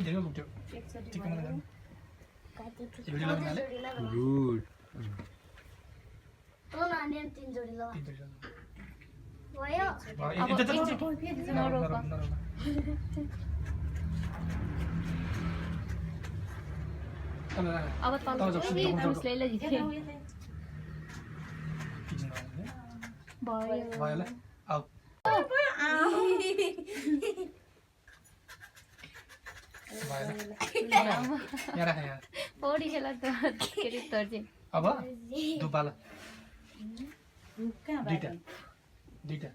धेरै गुट्यो एकचोटि ठिक मलाई भयो। भिडियो लगाउनाले गुड तो नानी 3 जोडी ल तीन जोडी भयो भयो अब यो त एकचोटि फेरि जाऊ। अब तल उसले ल जिते भयो भयो ल आऊ यहाँ राख यहाँ पौडी खेला त केटी तर्जे अब दुपाला कहाँ दुईटा दुईटा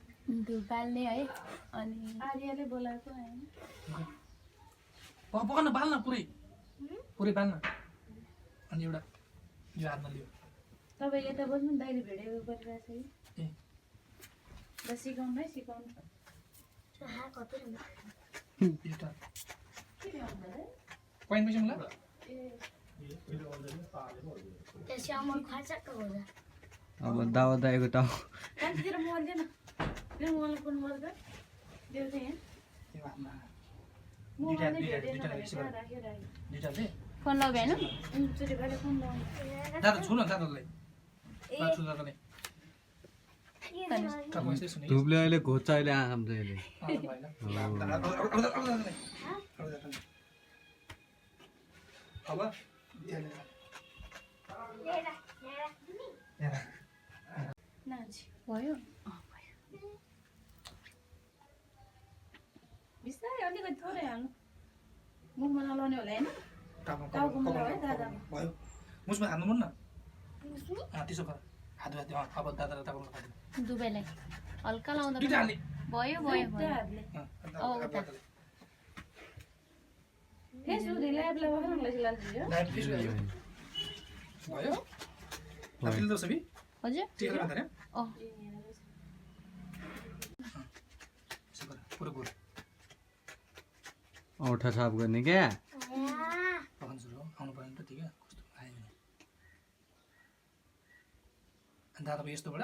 धुपाल्ने है अनि आर्यले बोलाएको हैन पकाउन बाल्न पुरै पुरै बाल्न अनि एउटा यो हातमा लियो तपाईले त बस्नु दाइले भिडियो गरिरहेछ ए ल सिकाउनु है सिकाउनु एउटा पोइन्ट पैसा मलाई अब दावा दाएको टाउ कान्तिर मोल दे न त्यो मोल कुन मोल द देउ चाहिँ यो हातमा मोल दुईटा नै दुईटा भेटेन दुईटा भने यसो त्यहाँ गर राख्यो राख्यो दुईटा दे फोन लगाउ हैन एकचोटि गरे फोन लाउनु दादा छु न दादालाई छु दादालाई तपाईँ यसै सुने धुपले अहिले घोच्छ अहिले आँखाम चाहिँ अहिले अब नाची भयो बिस्तारै अलिकति थोरै हाल्नु मुखमा नलाउने होला हैन टाउकोमा लगाऊ है दादा भयो मुसमा हान्नु मन न त्यसो गर हात अब दादा र तपाईँको हात दुबैलाई हल्का लाउँदा दुईटा हाल्ने भयो भयो त्यो भयो हातले उता। फेसबुक ल्याबला भर्न लागियो भयो दादाले त सबै हजुर टिका गर्दा रे अ पुरो पुरो औँठा साफ गर्ने क्या पकाउनु सुरु आउनु पऱ्यो नि त ठिक कस्तो आयो भने अनि दादा यस्तोबाट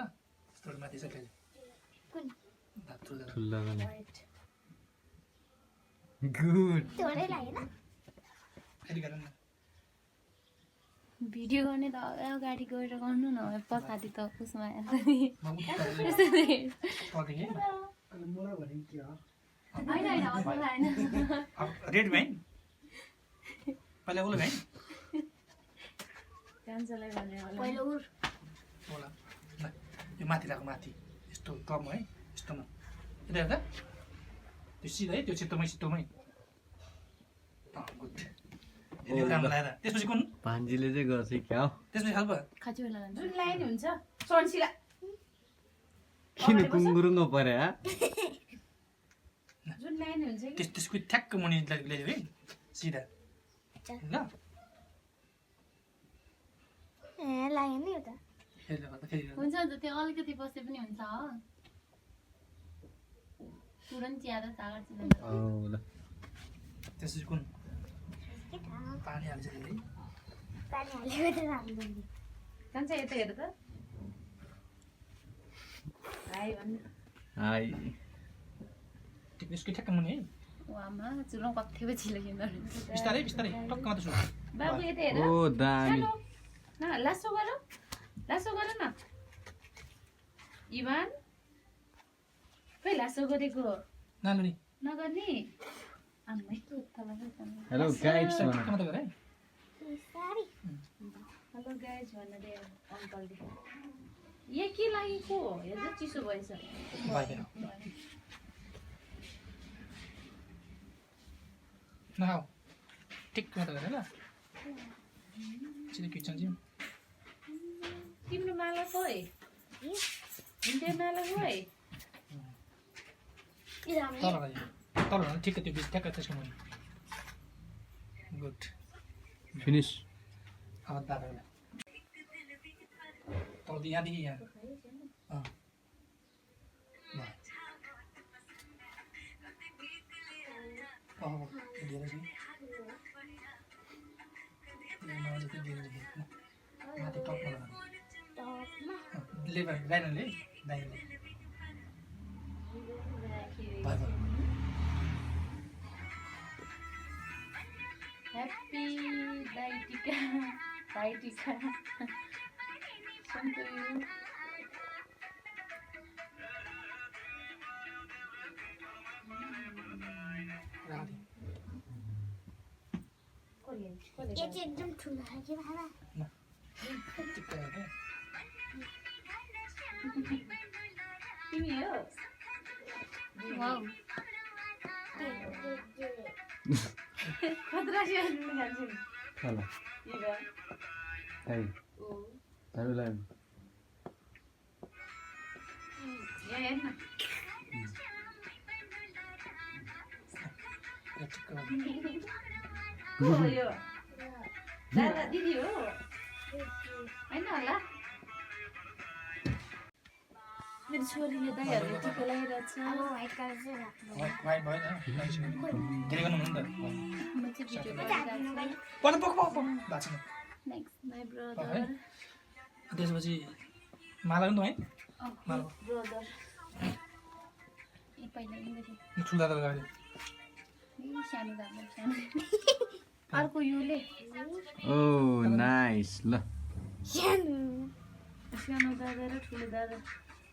यस्तोबाट माथि छ फेरि ठुलो गर्ने गुड फेरि गरौँ न भिडियो गर्ने त अगाडि गएर गर्नु न पछाडि त उसमा म पकाएँ होइन होइन असल होइन रेड भाइ पहिला उसले भाइ क्यान्सलै भने होला पहिलो उर होला ल यो माथि राख माथि यस्तो टप है यस्तोमा यता हेर्दा त्यो सिधा है त्यो चित्तोमै चित्तोमै गुड यति राम्रो लाग्यो त्यसपछि कुन भान्जीले चाहिँ गर्छ क्या हो त्यसपछि खालको खाँची बेला लान्छ जुन लाइन हुन्छ सन्सिला किन कुङ्गुरुङ्ग परे हा जुन लाइन हुन्छ कि त्यसको ठ्याक्क मुनि ल्यायो है सिधा ल फेरि गर्दा फेरि गर्दा हुन्छ हुन्छ त्यो अलिकति बसे पनि हुन्छ हो तुरन्त ज्यादा चाँडो चिल्दैन औ ल त्यसपछि कुन पानी हाल्छ धेरै कान्छ यता हेर त हाई भन्नु हाई त्यसको ठ्याक्क मुनि है वामा चुलो कति पो चिलो बिस्तारै बिस्तारै टक्क मात्र सुरु बाबु यता हेर ओ दामी सानो न लासो गर न इभान खै लासो गरेको नानु नि नगर्ने आम्मै तल हेलो गाइड्स टक्क मात्र गर है हेलो गाइज भन्न दे अङ्कलले यो के लागेको हेर्दा चिसो भएछ भयो नखाऊ ठिक मात्र गर ल सिधै किचन जाउँ तिम्रो माला खोइ हिँड्दै माला खोइ तल भन्दा ठिक्क त्यो बिच ठ्याक्क त्यसको मुनि गुड फिनिस अब दादालाई तल यहाँदेखि यहाँ अँ धेरै छ माथि टपमा लेबर दाइनले दाइनले भयो ह्याप्पी दाइ टिका भाइ टिका सन्तो यु ये चाहिँ एकदम ठुलो खालको बाबा टिक्का हो क्या तिमी हो वाउ खतरा से खान्छौ Salah. इबा Hey. ओ Taruh lain. यहाँ हेर्न यो टिक्का हो। को हो यो दादा दिदी हो हैन होला मेरो छोरीले दाइहरुले टिका लगाइरहेछ अब व्हाइट कलर चाहिँ राख्नु भाइ भयो नि धेरै गर्नु हुँदैन म चाहिँ भिडियो गरिरहेको पर्न पक पक पक भएको छैन नेक्स्ट माई है ब्रदर त्यसपछि माला पनि त है माला ब्रदर ए पहिला इङ्ग्लिस ठुलो दादा लगायो सानो दादा सानो अर्को युले Oh, nice. Lah. सानो दादा र ठुलो दादा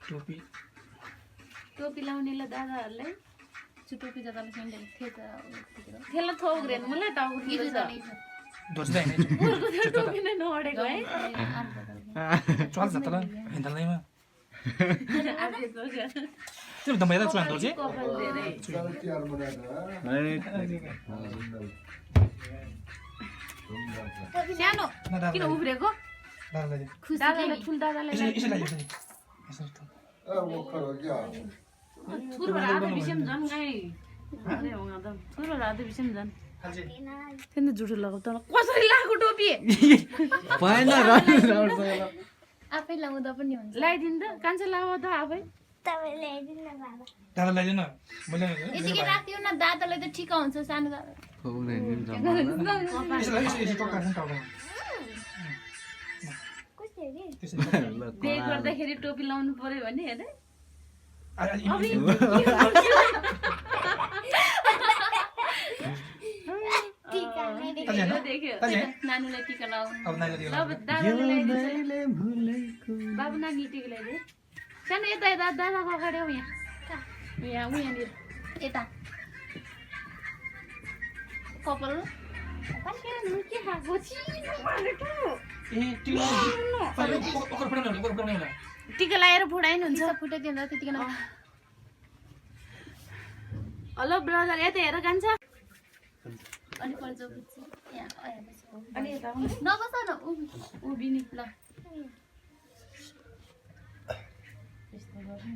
टोपी टोपी लाउनेलाई दादाहरूलाई टोपी जताले सेन्डल थियो त त्यतिखेर त्यसलाई थोग्रेन मलाई टाउको हिजो ठुलो छ जाने धोर्छ त होइन उर्को त्यो टोपी नै नअडेको है चल्छ त ल हिँड्दैमा आफै थोग्यो। त्यो दम्बै त चुहान धोर्छ कपाल धेरै Hey. सानो किन उब्रेको दादालाई दादालाई ठुलो दादालाई यसरी यसरी लाग्यो यसरी यसरी ठुलो रातो बिसेम झन् गाई अरे उहाँ त ठुलो रातो बिसेम झन् खाल्छ त्यही त जुठो लगाउ त कसरी लगाएको टोपी Paina round. आफै लगाउँदा पनि हुन्छ लगाइदिनु त कान्छा लगाऊ त आफै तपाईँले ल्याइदिनु न बाबा दादालाई लिनु मैले यतिकै राखिदिउ न दादालाई त ठिक हुन्छ सानो दादा Oh, naik ni sama. यसरी यसरी टक्का खान्छ टाउकोमा कसरी त्यसरी बिहे गर्दाखेरि टोपी लाउनु पर्यो भने हेर टिका नै देख्यो नानीलाई टिका लगाउनु अब नानी दियो अब दादाले ल्याइदिन्छ बाबु नानी टिका ल्याइदिए सानो यता यता दादाको अगाडि आऊ यहाँ यहाँनिर यता कपाल के खाएको ए टिका ओकर पढाउनु ओकर पढाउनु टिका लगाएर फुटाइन हुन्छ हुन्छ फुटाइदिँदा त्यतिकै हेलो ब्रदर यता हेर कान्छ अनि पर्छ बुझ्छु यहाँ अनि यता नबस न उभिनी ल यस्तो गर्नु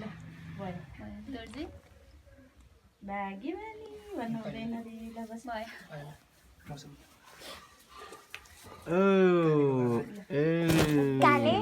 ल भयो दर्जी भाग्यमानी भन्नु हुँदैन रे ल बस भयो मौसम Oh. Eh. काले